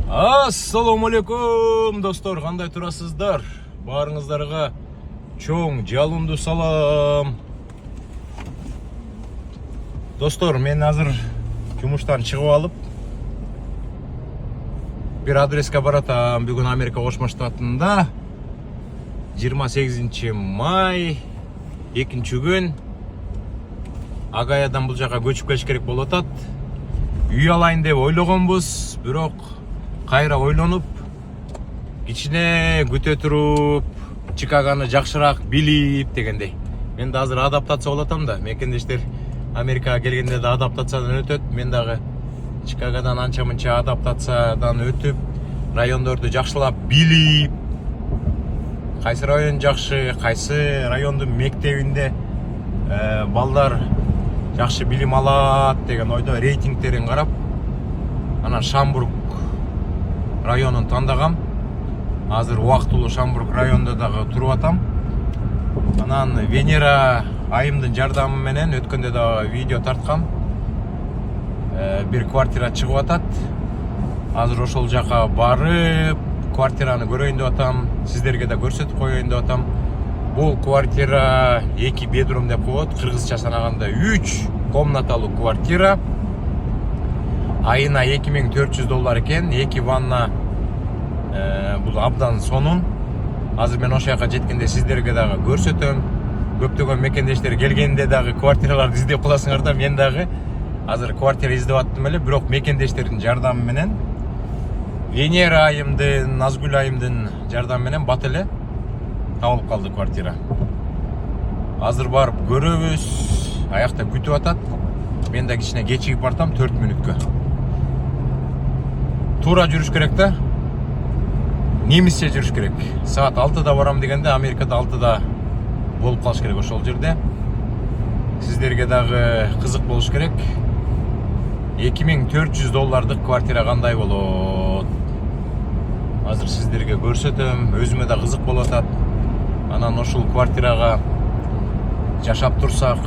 Ассаламу алейкум достор, кандай турасыздар? Баарыңыздарга чоң жалынды салам. Достор, мен азыр жумуштан чыгып алып бир адреске баратам. Бүгүн Америка Кошмо Штатында 28 май 2 күн Агаядан бул жака көчүп келиш керек болуп атат. Үй алайын деп ойлогонбуз, бирок кайра ойлонуп, кичине күтө туруп, Чикагону жакшыраак билип дегендей. Мен да азыр адаптация болуп атам да. Мекендештер Америкага келгенде да адаптациядан өтөт. Мен дагы Чикагодан анча мынча адаптациядан өтүп, райондорду жакшылап билип, кайсы район жакшы, кайсы райондун мектебинде балдар жакшы билим алат деген ойдо рейтингтерин карап, анан Шамбург районун тандагам. Азыр убактылуу Шамбург районунда дагы туруп атам. Анан Венера айымдын жардамы менен өткөндө да видео тарткам. Бир квартира чыгып атат. Азыр ошол жака барып, квартираны көрөйүн деп атам. Сиздерге да көрсөтүп коеюн деп атам. Бул квартира 2 бедрум деп коет. Кыргызча санаганда 3 комнаталуу квартира. Айына $2400 экен. 2 ванна. Бул абдан сонун. Азыр мен ошол жака жеткенде сиздерге дагы көрсөтөм. Көптөгөн мекендештер келгенде дагы квартираларды издеп каласыңар да, мен дагы азыр квартира издеп аттым эле, бирок мекендештердин жардамы менен, Венера айымдын, Назгүл айымдын жардамы менен бат эле табылып калды квартира. Азыр барып көрөбүз. Аякта күтүп атат. Мен да кичине кечигип бартам, 4 мүнөткө. Туура жүрүш керек да. Немисче жүрүш керек. Саат 6-да барам дегенде, Америкада 6-да болуп калыш керек ошол жерде. Сиздерге дагы кызык болуш керек. $2400 квартира кандай болот? Азыр сиздерге көрсөтөм. Өзүмө да кызык болуп атат. Анан ошол квартирага жашап турсак,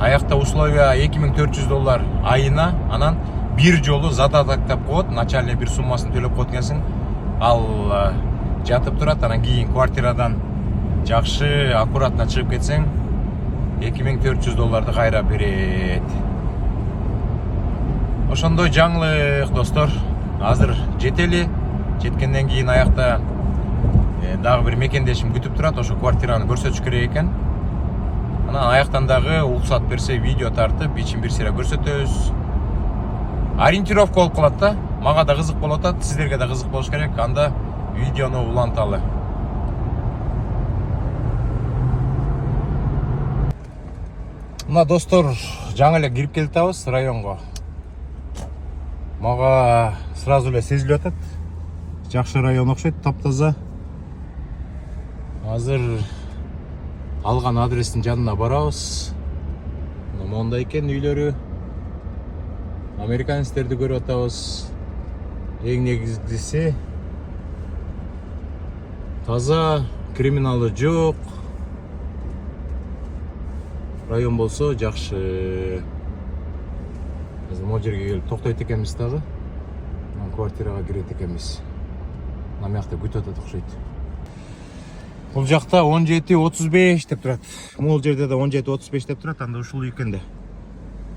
аякта условия $2400 айына, анан бир жолу задаток деп коет, начальный бир суммасын төлөп коет экенсиң. Ал жатып турат, анан кийин квартирадан жакшы, аккуратно чыгып кетсең, $2400 кайра берет. Ошондой жаңылык достор. Азыр жетели. Жеткенден кийин аякта дагы бир мекендешим күтүп турат, ошо квартираны көрсөтүш керек экен. Анан аяктан дагы уруксат берсе видео тартып, ичин бир сыйра көрсөтөбүз. Ориентировка болуп калат да. Мага да кызык болуп атат, сиздерге да кызык болуш керек. Анда видеону уланталы. Мына достор, жаңы эле кирип келатабыз районго. Мага сразу эле сезилип атат. Жакшы район окшойт, таптаза. Азыр алган адрестин жанына барабыз. Мондай экен үйлөрү. Американецтерди көрүп атабыз. Эң негизгиси таза, криминалы жок. Район болсо жакшы. Азыр могу жерге келип токтойт экенбиз дагы. Квартирага кирет экенбиз. Мына жакта күтүп атат окшойт. Бул жакта 17:35 деп турат. Могул жерде да 17:35 деп турат. Анда ушул экен да.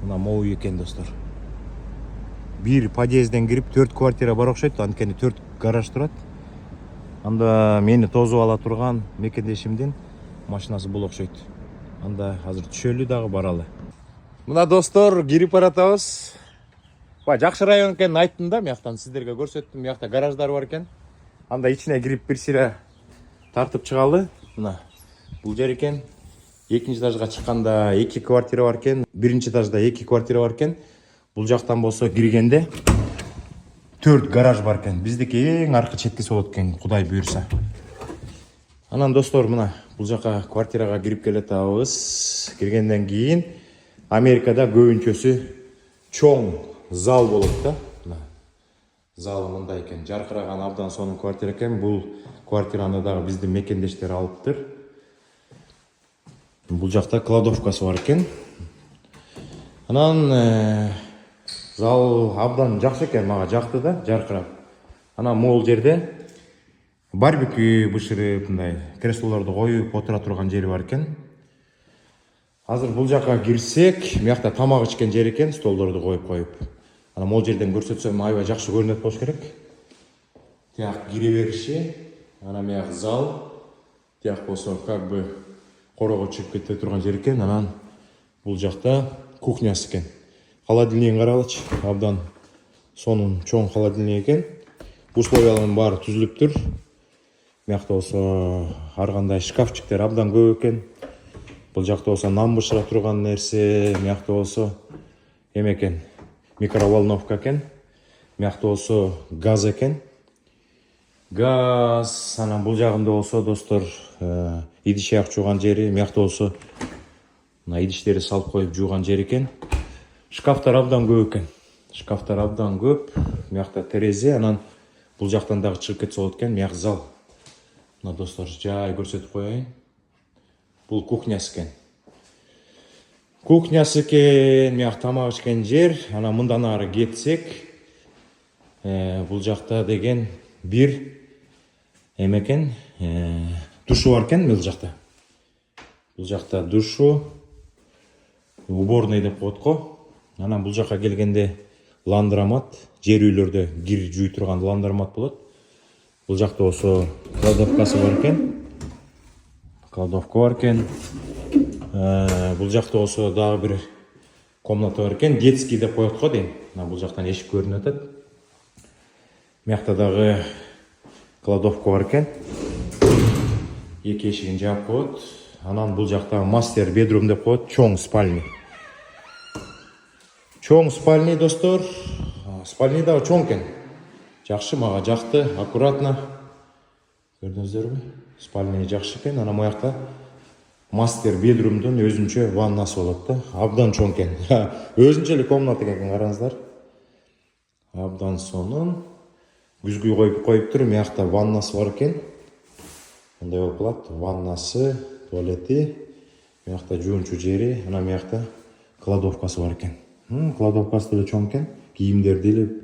Мына могу экен достор. Бир подъезден кирип 4 квартира бар окшойт. Анткени 4 гараж турат. Анда мени тосуп ала турган мекендешимдин машинасы бул окшойт. Анда азыр түшөлү дагы баралы. Мына достор, кирип баратабыз. Жакшы район экенин айттым да, мыяктан сиздерге көрсөттүм. Мыякта гараждар бар экен. Анда ичине кирип бир сыйра тартып чыгалы. Мына бул жер экен. Экинчи этажга чыкканда 2 квартира бар экен. Биринчи этажда 2 квартира бар экен. Бул жактан болсо киргенде 4 гараж бар экен. Биздики эң аркы четкиси болот экен, Кудай буйрса. Анан достор, мына бул жака квартирага кирип келатабыз. Киргенден кийин Америкада көбүнчөсү чоң зал болот да. Залы мындай экен. Жаркыраган абдан сонун квартира экен. Бул квартираны дагы биздин мекендештер алыптыр. Бул жакта кладовкасы бар экен. Анан зал абдан жакшы экен, мага жакты да, жаркырап. Ана могул жерде барбекю бышырып, мындай креслолорду коюп отура турган жери бар экен. Азыр бул жака кирсек, мыякта тамак ичкен жер экен, столдорду коюп. Ана могул жерден көрсөтсөм аябай жакшы көрүнөт болуш керек. Тияк кире бериши, ана мыяк зал, тияк болсо как бы корого чыгып кете турган жер экен. Анан бул жакта кухнясы экен. Холодильнигин карагылычы, абдан сонун чоң холодильник экен. Условиялардын баары түзүлүптүр. Мыякта болсо ар кандай шкафчиктер абдан көп экен. Бул жакта болсо нан бышыра турган нерсе, мыякта болсо эме экен, микроволновка экен. Мыякта болсо газ экен. Газ, анан бул жагында болсо достор идиш аяк жууган жери, мыякта болсо мына идиштерди салып коюп жууган жер экен. Шкафтар абдан көп экен. Шкафтар абдан көп. Мыякта терезе, анан бул жактан дагы чыгып кетсе болот экен. Мыяк зал. Мына достор жай көрсөтүп коеюн. Бул кухнясы экен. Кухнясы экен, мыяк тамак ичкен жер. Анан мындан ары кетсек, бул жакта деген бир эме экен, душу бар экен бул жакта. Бул жакта душу, уборный деп коет го. Анан бул жака келгенде ландромат, жер үйлөрдө кир жуй турган ландромат болот. Бул жакта болсо кладовкасы бар экен. Кладовка бар экен. Бул жакта болсо дагы бир комната бар экен. Детский деп коет го дейм. Бул жактан эшик көрүнүп атат. Мыякта дагы кладовка бар экен. Эки эшигин жаап коет. Анан бул жакта мастер бедрум деп коет, чоң спальня. Чоң спальня достор. Спальня дагы чоң экен. Жакшы, мага жакты, аккуратно. Көрдүңүздөрбү? Спальня жакшы экен. Анан буякта мастер бедрумдун өзүнчө ваннасы болот да. Абдан чоң экен. Өзүнчө эле комната экен, караңыздар. Абдан сонун. Күзгү коюптур, мыякта ваннасы бар экен. Мындай болуп калат, ваннасы, туалети, мыякта жуунчу жери, анан мыякта кладовкасы бар экен. Кладовкасы деле чоң экен. Кийимдерди илип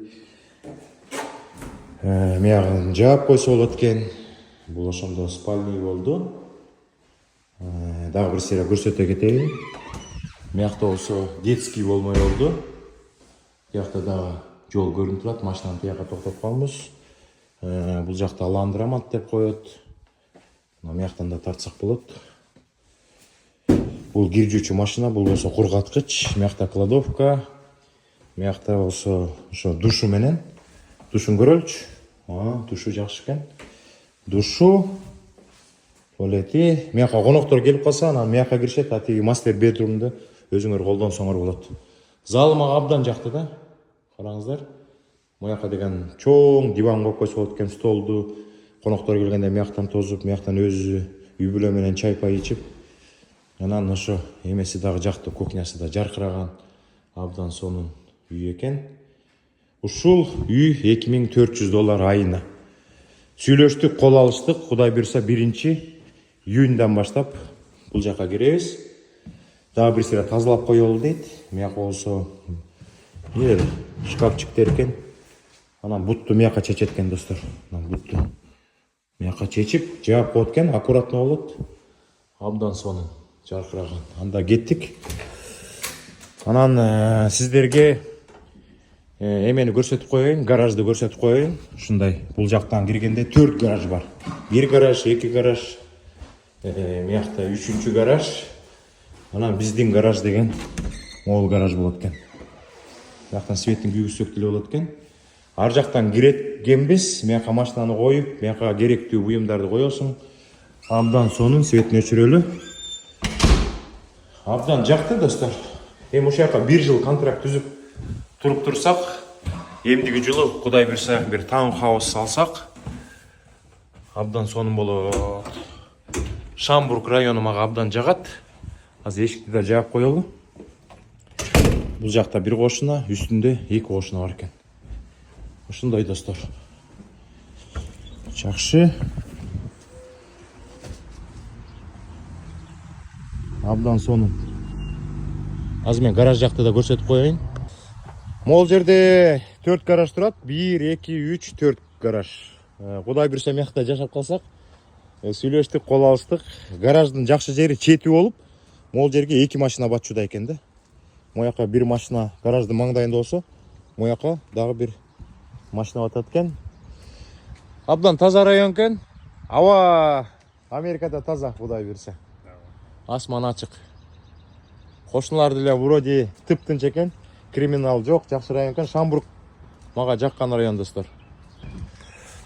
мыягын жаап койсо болот экен. Бул ошондо спальня болду. Дагы бир сыйра көрсөтө кетейин. Мыякта болсо детский болмой болду. Биякта дагы жол көрүнүп турат, машинаны тияка токтоп калмыз. Бул жакта ландромат деп коет. Мыяктан да тартсак болот. Бул кир жуучу машина, бул болсо кургаткыч, мыякта кладовка. Мыякта болсо ошо душу менен. Душун көрөлүчү. Душу жакшы экен. Душу, туалети. Мыяка коноктор келип калса, анан мыяка киришет, тиги мастер бедрумду өзүңөр колдонсоңор болот. Зал мага абдан жакты да. Караңыздар. Мыяка деген чоң диван коюп койсо болот экен, столду. Коноктор келгенде мыяктан тозуп, мыяктан өзү үй бүлө менен чай пай ичип. Анан ошо эмеси дагы жакты, кухнясы да жаркыраган. Абдан сонун үй экен. Ушул үй $2400 айына. Сүйлөштүк, кол алыштык. Кудай буйрса 1-июндан баштап бул жака киребиз. Дагы бир сыйра тазалап коелу дейт. Мыяка болсо шкафчиктер экен. Анан бутту мыяка чечет экен достор. Бутту мыяка чечип, жаап коет экен, аккуратно болот. Абдан сонун жаркыраган. Анда кеттик. Анан сиздерге эмени көрсөтүп коеюн, гаражды көрсөтүп коеюн. Ушундай бул жактан киргенде 4 гараж бар. 1 гараж, 2 гараж, мыякта 3-үчү гараж. Анан биздин гараж деген могул гараж болот экен. Мыяктан светтин күйгүзсөк деле болот экен. Ар жактан киргенбиз, мыяка машинаны коюп, мыяка керектүү буюмдарды коесуң. Абдан сонун, светтин өчүрөлү. Абдан жакты достор. Эми ошол жака 1 жыл контракт түзүп туруп турсак, эмдиги жылы кудай буйрса бир таунхаус салсак, абдан сонун болот. Шамбург району мага абдан жагат. Азыр эшикти да жаап коелу. Бул жакта бир кошуна, үстүндө 2 кошуна бар экен. Ушундай достор. Жакшы. Абдан сонун. Азыр мен гараж жакты да көрсөтүп коеюн. Могул жерде 4 гараж турат. 1, 2, 3, 4 гараж. Кудай буйрса мыякта жашап калсак, сүйлөштүк, кол алыштык. Гараждын жакшы жери чети болуп, могул жерге 2 машина батчуда экен да. Мояка бир машина гараждын маңдайында болсо, мояка дагы бир машина батат экен. Абдан таза район экен. Аба Америкада таза, кудай буйрса. Асман ачык. Кошуналар деле вроде тыптынч экен. Криминал жок, жакшы район экен. Шамбург мага жаккан район достор.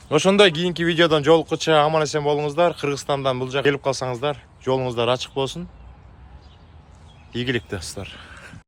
Ошондой кийинки видеодон жолуккуча аман эсен болуңуздар. Кыргызстандан бул жака келип калсаңыздар, жолуңуздар ачык болсун. Ийгилик достор.